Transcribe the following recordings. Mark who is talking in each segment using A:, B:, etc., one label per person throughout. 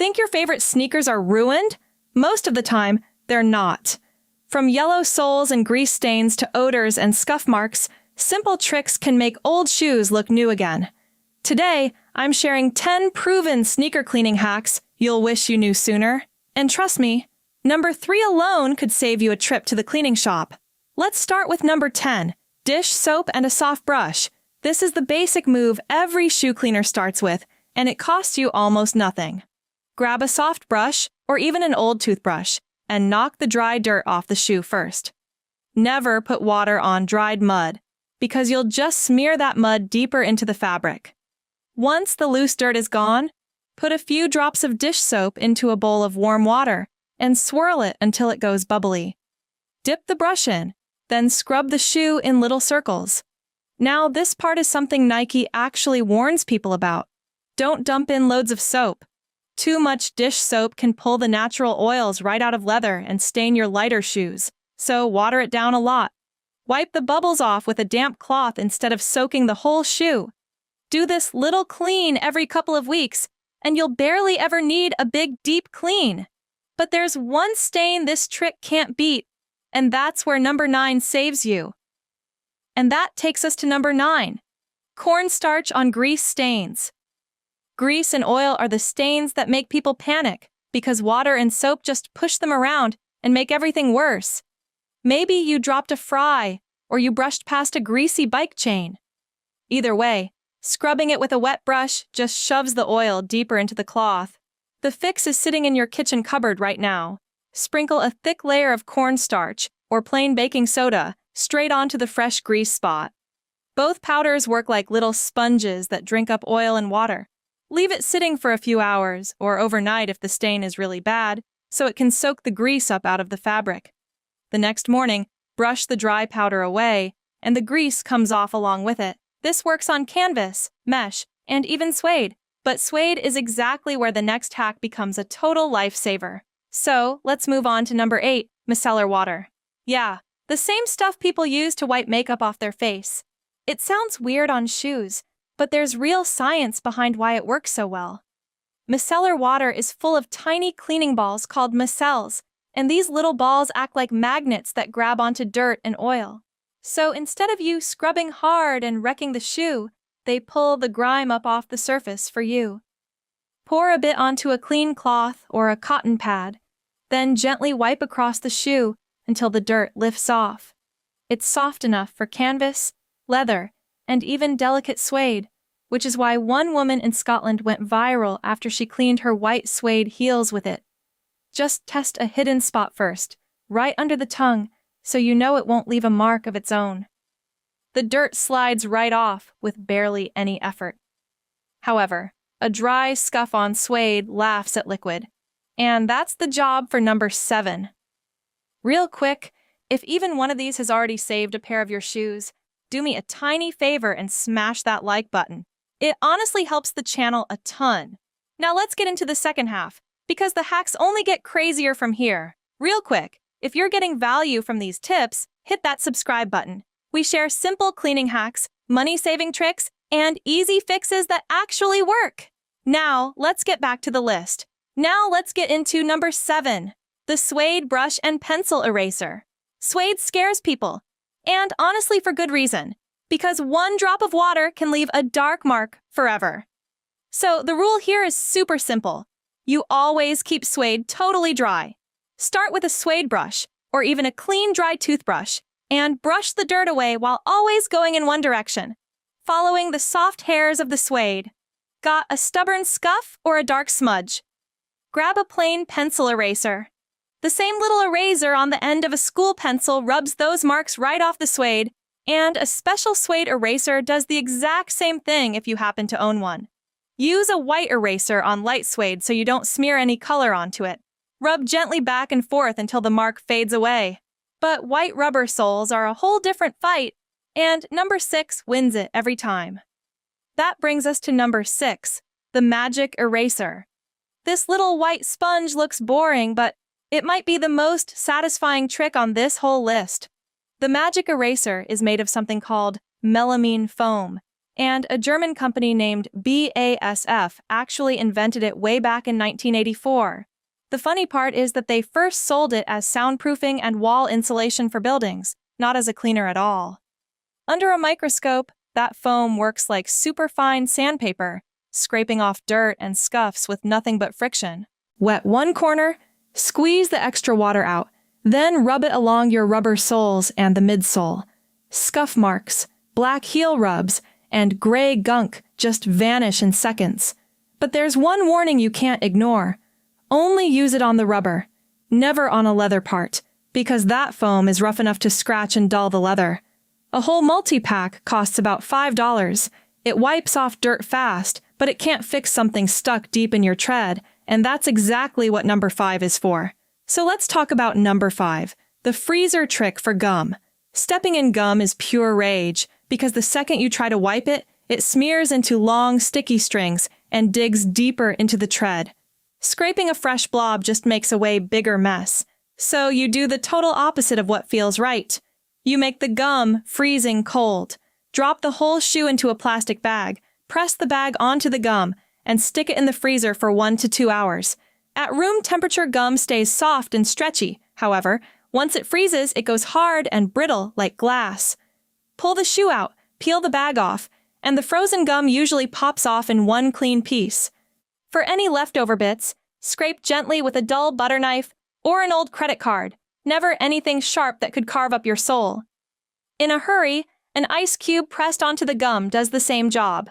A: Think your favorite sneakers are ruined? Most of the time, they're not. From yellow soles and grease stains to odors and scuff marks, simple tricks can make old shoes look new again. Today, I'm sharing 10 proven sneaker cleaning hacks you'll wish you knew sooner. And trust me, number 3 alone could save you a trip to the cleaning shop. Let's start with number 10, dish soap and a soft brush. This is the basic move every shoe cleaner starts with, and it costs you almost nothing. Grab a soft brush, or even an old toothbrush, and knock the dry dirt off the shoe first. Never put water on dried mud, because you'll just smear that mud deeper into the fabric. Once the loose dirt is gone, put a few drops of dish soap into a bowl of warm water and swirl it until it goes bubbly. Dip the brush in, then scrub the shoe in little circles. Now, this part is something Nike actually warns people about. Don't dump in loads of soap. Too much dish soap can pull the natural oils right out of leather and stain your lighter shoes, so water it down a lot. Wipe the bubbles off with a damp cloth instead of soaking the whole shoe. Do this little clean every couple of weeks, and you'll barely ever need a big, deep clean. But there's one stain this trick can't beat, and that's where number 9 saves you. And that takes us to number 9, cornstarch on grease stains. Grease and oil are the stains that make people panic because water and soap just push them around and make everything worse. Maybe you dropped a fry or you brushed past a greasy bike chain. Either way, scrubbing it with a wet brush just shoves the oil deeper into the cloth. The fix is sitting in your kitchen cupboard right now. Sprinkle a thick layer of cornstarch or plain baking soda straight onto the fresh grease spot. Both powders work like little sponges that drink up oil and water. Leave it sitting for a few hours, or overnight if the stain is really bad, so it can soak the grease up out of the fabric. The next morning, brush the dry powder away, and the grease comes off along with it. This works on canvas, mesh, and even suede, but suede is exactly where the next hack becomes a total lifesaver. So, let's move on to number 8, micellar water. Yeah, the same stuff people use to wipe makeup off their face. It sounds weird on shoes, but there's real science behind why it works so well. Micellar water is full of tiny cleaning balls called micelles, and these little balls act like magnets that grab onto dirt and oil. So instead of you scrubbing hard and wrecking the shoe, they pull the grime up off the surface for you. Pour a bit onto a clean cloth or a cotton pad, then gently wipe across the shoe until the dirt lifts off. It's soft enough for canvas, leather, and even delicate suede, which is why one woman in Scotland went viral after she cleaned her white suede heels with it. Just test a hidden spot first, right under the tongue, so you know it won't leave a mark of its own. The dirt slides right off with barely any effort. However, a dry scuff-on suede laughs at liquid, and that's the job for number 7. Real quick, if even one of these has already saved a pair of your shoes, do me a tiny favor and smash that like button. It honestly helps the channel a ton. Now let's get into the second half, because the hacks only get crazier from here. Real quick, if you're getting value from these tips, hit that subscribe button. We share simple cleaning hacks, money-saving tricks, and easy fixes that actually work. Now, let's get back to the list. Now let's get into number 7, the suede brush and pencil eraser. Suede scares people. And honestly, for good reason, because one drop of water can leave a dark mark forever. So the rule here is super simple. You always keep suede totally dry. Start with a suede brush, or even a clean, dry toothbrush, and brush the dirt away while always going in one direction, following the soft hairs of the suede. Got a stubborn scuff or a dark smudge? Grab a plain pencil eraser. The same little eraser on the end of a school pencil rubs those marks right off the suede, and a special suede eraser does the exact same thing if you happen to own one. Use a white eraser on light suede so you don't smear any color onto it. Rub gently back and forth until the mark fades away. But white rubber soles are a whole different fight, and number 6 wins it every time. That brings us to number 6, the magic eraser. This little white sponge looks boring, but it might be the most satisfying trick on this whole list. The magic eraser is made of something called melamine foam, and a German company named BASF actually invented it way back in 1984. The funny part is that they first sold it as soundproofing and wall insulation for buildings, not as a cleaner at all. Under a microscope, that foam works like superfine sandpaper, scraping off dirt and scuffs with nothing but friction. Wet one corner, squeeze the extra water out, then rub it along your rubber soles and the midsole. Scuff marks, black heel rubs, and gray gunk just vanish in seconds. But there's one warning you can't ignore. Only use it on the rubber, never on a leather part, because that foam is rough enough to scratch and dull the leather. A whole multi-pack costs about $5. It wipes off dirt fast, but it can't fix something stuck deep in your tread, and that's exactly what number 5 is for. So let's talk about number 5, the freezer trick for gum. Stepping in gum is pure rage, because the second you try to wipe it, it smears into long, sticky strings and digs deeper into the tread. Scraping a fresh blob just makes a way bigger mess. So you do the total opposite of what feels right. You make the gum freezing cold. Drop the whole shoe into a plastic bag, press the bag onto the gum, and stick it in the freezer for 1 to 2 hours. At room temperature, gum stays soft and stretchy. However, once it freezes, it goes hard and brittle like glass. Pull the shoe out, peel the bag off, and the frozen gum usually pops off in one clean piece. For any leftover bits, scrape gently with a dull butter knife or an old credit card, never anything sharp that could carve up your sole. In a hurry, an ice cube pressed onto the gum does the same job.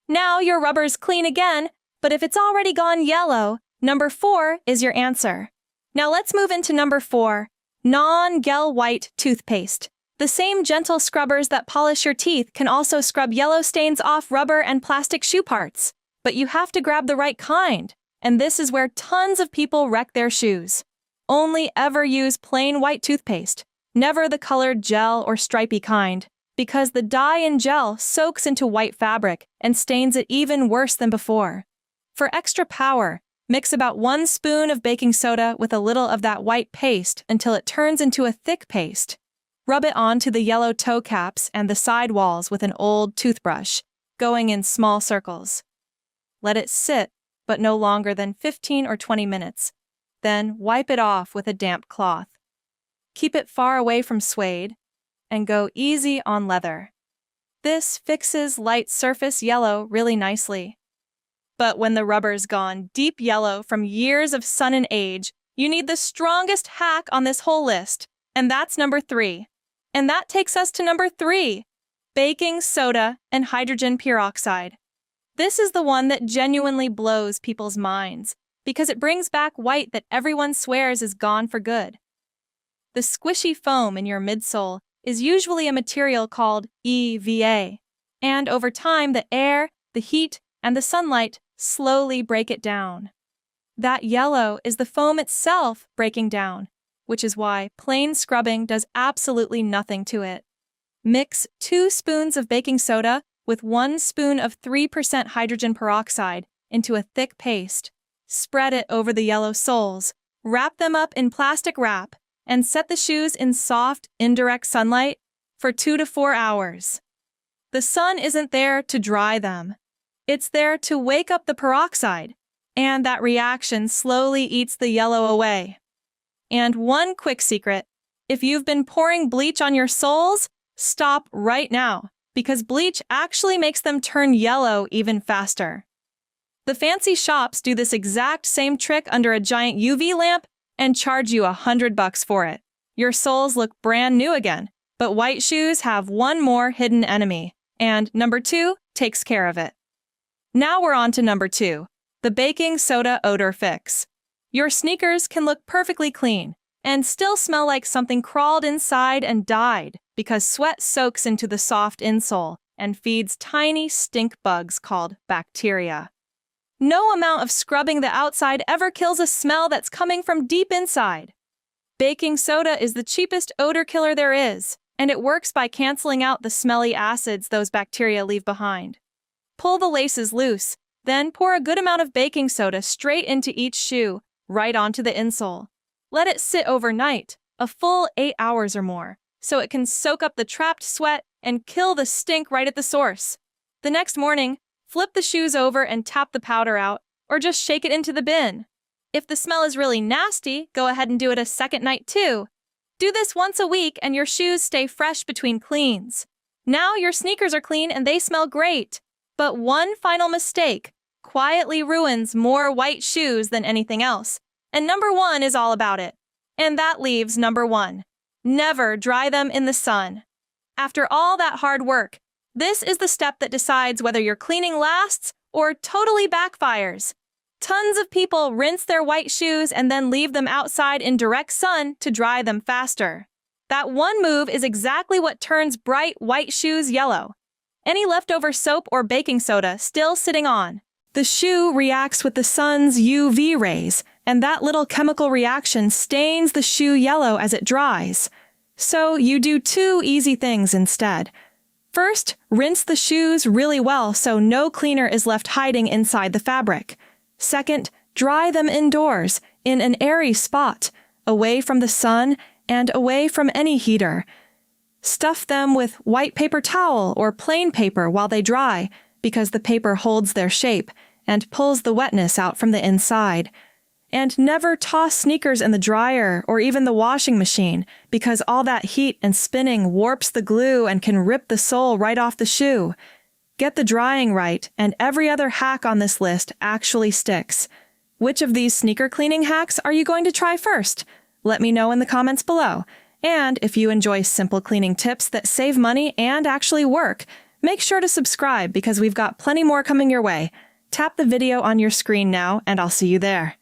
A: Now your rubber's clean again, but if it's already gone yellow, number 4 is your answer. Now let's move into number 4, non-gel white toothpaste. The same gentle scrubbers that polish your teeth can also scrub yellow stains off rubber and plastic shoe parts. But you have to grab the right kind, and this is where tons of people wreck their shoes. Only ever use plain white toothpaste, never the colored gel or stripy kind, because the dye in gel soaks into white fabric and stains it even worse than before. For extra power, mix about 1 spoon of baking soda with a little of that white paste until it turns into a thick paste. Rub it onto the yellow toe caps and the side walls with an old toothbrush, going in small circles. Let it sit, but no longer than 15 or 20 minutes. Then wipe it off with a damp cloth. Keep it far away from suede, and go easy on leather. This fixes light surface yellow really nicely. But when the rubber's gone deep yellow from years of sun and age, you need the strongest hack on this whole list, and that's number 3. And that takes us to number 3, baking soda and hydrogen peroxide. This is the one that genuinely blows people's minds, because it brings back white that everyone swears is gone for good. The squishy foam in your midsole is usually a material called EVA, and over time the air, the heat, and the sunlight slowly break it down. That yellow is the foam itself breaking down, which is why plain scrubbing does absolutely nothing to it. Mix 2 spoons of baking soda with 1 spoon of 3% hydrogen peroxide into a thick paste. Spread it over the yellow soles, wrap them up in plastic wrap, and set the shoes in soft, indirect sunlight for 2 to 4 hours. The sun isn't there to dry them. It's there to wake up the peroxide, and that reaction slowly eats the yellow away. And one quick secret, if you've been pouring bleach on your soles, stop right now, because bleach actually makes them turn yellow even faster. The fancy shops do this exact same trick under a giant UV lamp and charge you $100 for it. Your soles look brand new again, but white shoes have one more hidden enemy, and number 2 takes care of it. Now we're on to number 2, the baking soda odor fix. Your sneakers can look perfectly clean and still smell like something crawled inside and died because sweat soaks into the soft insole and feeds tiny stink bugs called bacteria. No amount of scrubbing the outside ever kills a smell that's coming from deep inside. Baking soda is the cheapest odor killer there is, and it works by canceling out the smelly acids those bacteria leave behind. Pull the laces loose, then pour a good amount of baking soda straight into each shoe, right onto the insole. Let it sit overnight, a full 8 hours or more, so it can soak up the trapped sweat and kill the stink right at the source. The next morning, flip the shoes over and tap the powder out, or just shake it into the bin. If the smell is really nasty, go ahead and do it a second night too. Do this once a week and your shoes stay fresh between cleans. Now your sneakers are clean and they smell great. But one final mistake quietly ruins more white shoes than anything else. And number 1 is all about it. And that leaves number 1. Never dry them in the sun. After all that hard work, this is the step that decides whether your cleaning lasts or totally backfires. Tons of people rinse their white shoes and then leave them outside in direct sun to dry them faster. That one move is exactly what turns bright white shoes yellow. Any leftover soap or baking soda still sitting on. The shoe reacts with the sun's UV rays, and that little chemical reaction stains the shoe yellow as it dries. So you do 2 easy things instead. First, rinse the shoes really well so no cleaner is left hiding inside the fabric. Second, dry them indoors, in an airy spot, away from the sun and away from any heater. Stuff them with white paper towel or plain paper while they dry, because the paper holds their shape and pulls the wetness out from the inside. And never toss sneakers in the dryer or even the washing machine, because all that heat and spinning warps the glue and can rip the sole right off the shoe. Get the drying right, and every other hack on this list actually sticks. Which of these sneaker cleaning hacks are you going to try first? Let me know in the comments below. And if you enjoy simple cleaning tips that save money and actually work, make sure to subscribe because we've got plenty more coming your way. Tap the video on your screen now, and I'll see you there.